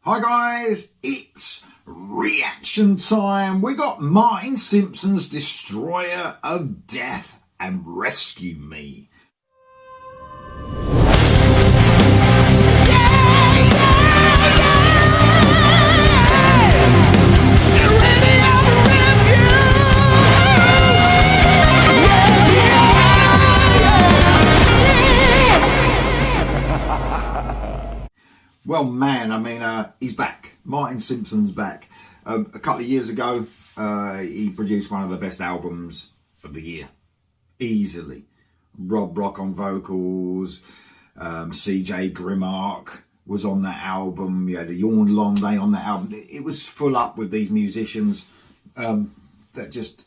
Hi guys, it's reaction time. We got Martin Simpson's Destroyer of Death and Rescue Me. Well, man, he's back. Martin Simpson's back. A couple of years ago, he produced one of the best albums of the year. Easily. Rob Rock on vocals, CJ Grimmark was on that album. You had a Yawn Long Day on that album. It was full up with these musicians that just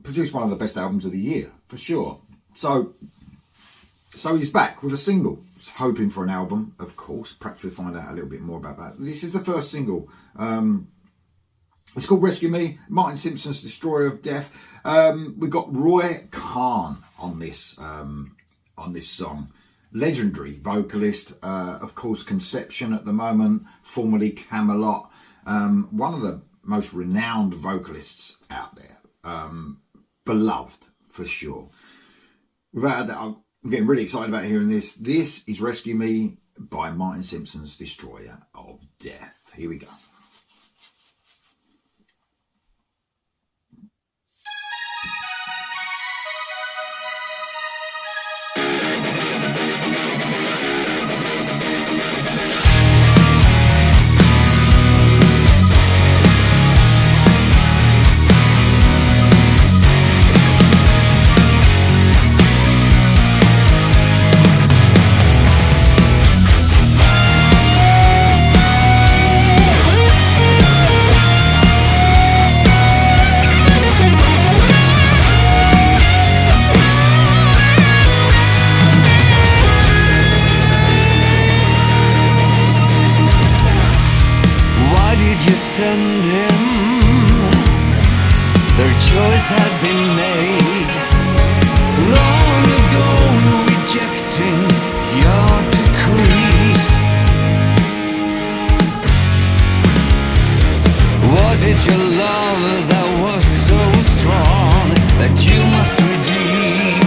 produced one of the best albums of the year, for sure. So he's back with a single. Hoping for an album, of course. Perhaps we'll find out a little bit more about that. This is the first single. It's called Rescue Me, Martin Simpson's Destroyer of Death. We've got Roy Khan on this song. Legendary vocalist, of course, Conception at the moment, formerly Camelot. One of the most renowned vocalists out there. Beloved, for sure. Without a doubt, I'm getting really excited about hearing this. This is Rescue Me by Martin Simpson's Destroyer of Death. Here we go. Send him. Their choice had been made long ago, rejecting your decrees. Was it your love that was so strong that you must redeem?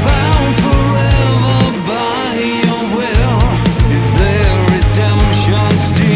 Bound forever by your will, is there redemption still?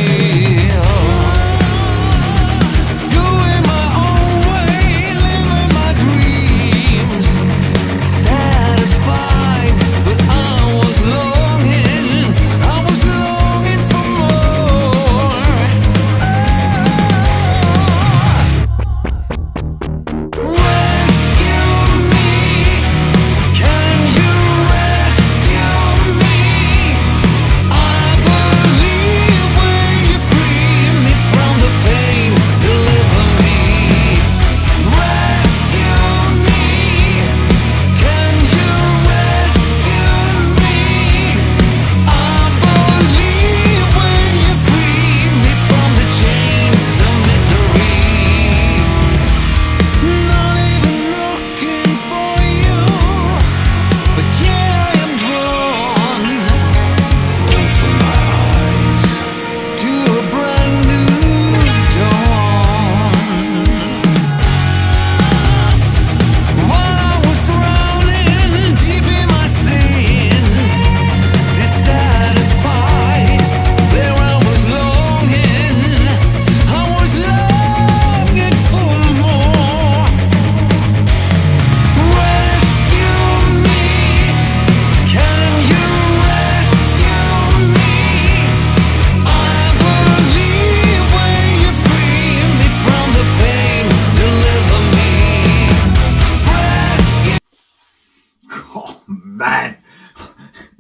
Man,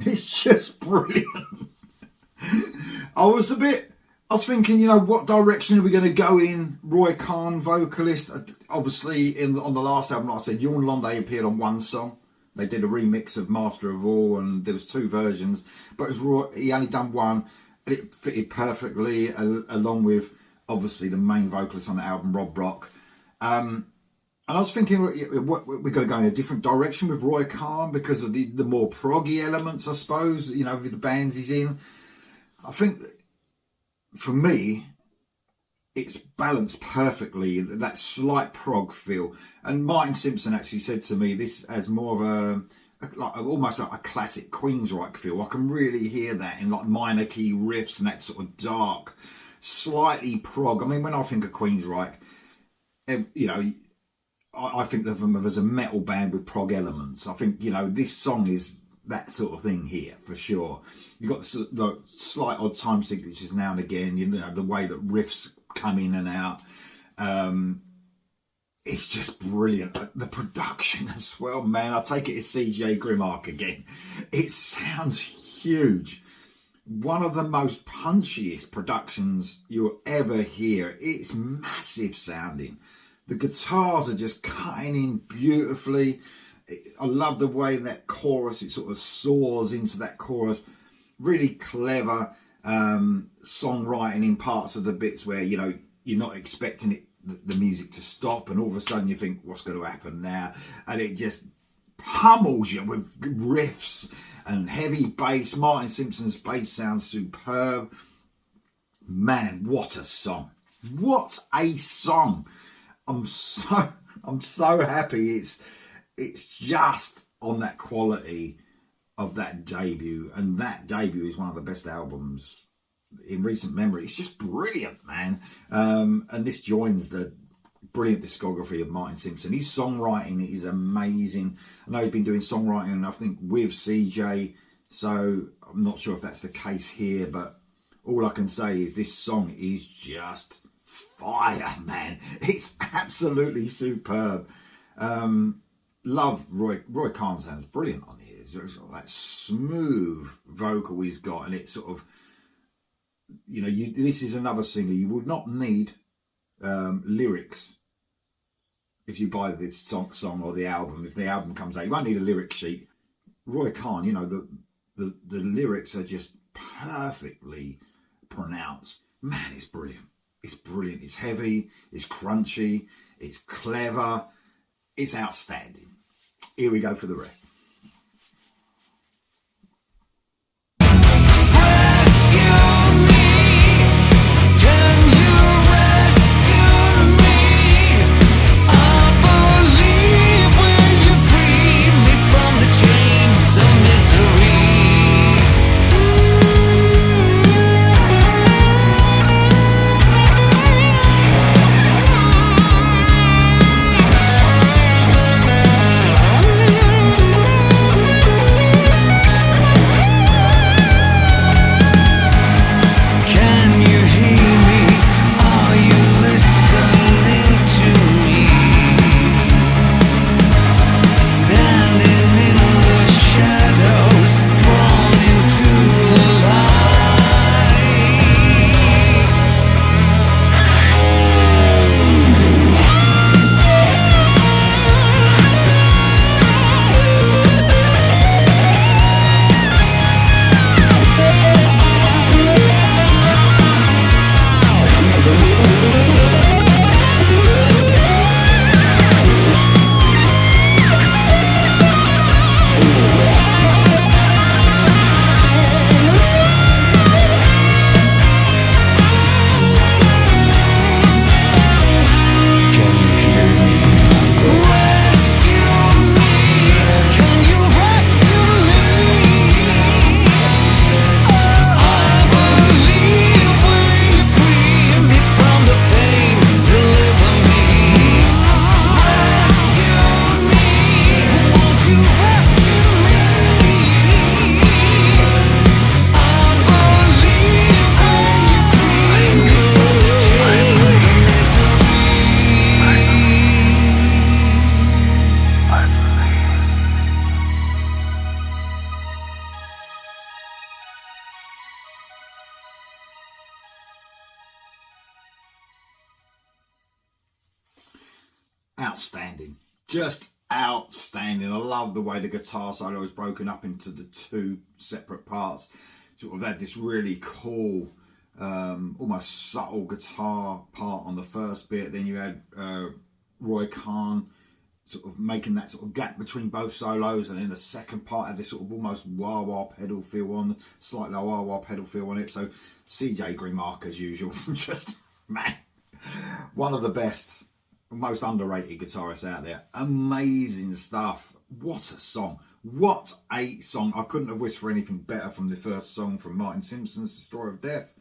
it's just brilliant. I was thinking, what direction are we going to go in? Roy Khan, vocalist. Obviously, on the last album, like I said, Yawn Long Day appeared on one song. They did a remix of Master of All, and there was two versions. But it was Roy, he only done one, and it fitted perfectly, along with, obviously, the main vocalist on the album, Rob Rock. And I was thinking, we're going to go in a different direction with Roy Khan because of the more proggy elements, I suppose, with the bands he's in. I think for me, it's balanced perfectly, that slight prog feel. And Martin Simpson actually said to me, this has more of almost like a classic Queensryche feel. I can really hear that in like minor key riffs and that sort of dark, slightly prog. I mean, when I think of Queensryche, you know, I think of them as a metal band with prog elements. I think, you know, this song is that sort of thing here for sure. You've got the slight odd time signatures now and again, you know, the way that riffs come in and out. It's just brilliant. The production as well, man. I take it as CJ Grimmark again. It sounds huge. One of the most punchiest productions you'll ever hear. It's massive sounding. The guitars are just cutting in beautifully. I love the way that chorus, it sort of soars into that chorus. Really clever songwriting in parts of the bits where, you know, you're not expecting it, the music to stop, and all of a sudden you think, what's going to happen now? And it just pummels you with riffs and heavy bass. Martin Simpson's bass sounds superb. Man, what a song. What a song. I'm so happy it's just on that quality of that debut, and that debut is one of the best albums in recent memory. It's just brilliant, man. And this joins the brilliant discography of Martin Simpson. His songwriting is amazing. I know he's been doing songwriting, I think, with CJ, so I'm not sure if that's the case here, but all I can say is this song is just fire, man. It's absolutely superb. Love Roy Khan sounds brilliant on here. It's sort of that smooth vocal he's got, and it's sort of, you know, this is another singer you would not need lyrics if you buy this song or the album. If the album comes out, you won't need a lyric sheet. Roy Khan, you know, the lyrics are just perfectly pronounced. Man, it's brilliant. It's brilliant. It's heavy. It's crunchy. It's clever. It's outstanding. Here we go for the rest. Outstanding. Just outstanding. I love the way the guitar solo is broken up into the two separate parts. Sort of had this really cool, almost subtle guitar part on the first bit. Then you had Roy Khan sort of making that sort of gap between both solos, and then the second part had this sort of almost wah-wah pedal feel on, slightly wah-wah pedal feel on it. So CJ Grimark, as usual, just, man, one of the best, most underrated guitarists out there. Amazing stuff. What a song. What a song. I couldn't have wished for anything better from the first song from Martin Simpson's Destroyer of Death.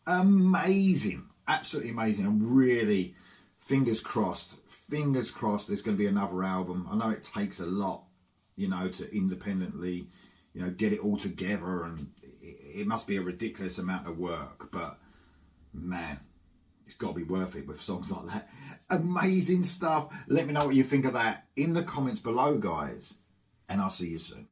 Amazing. Absolutely amazing. I'm really, fingers crossed there's going to be another album. I know it takes a lot, you know, to independently, you know, get it all together, and it must be a ridiculous amount of work, but man, it's got to be worth it with songs like that. Amazing stuff. Let me know what you think of that in the comments below, guys, and I'll see you soon.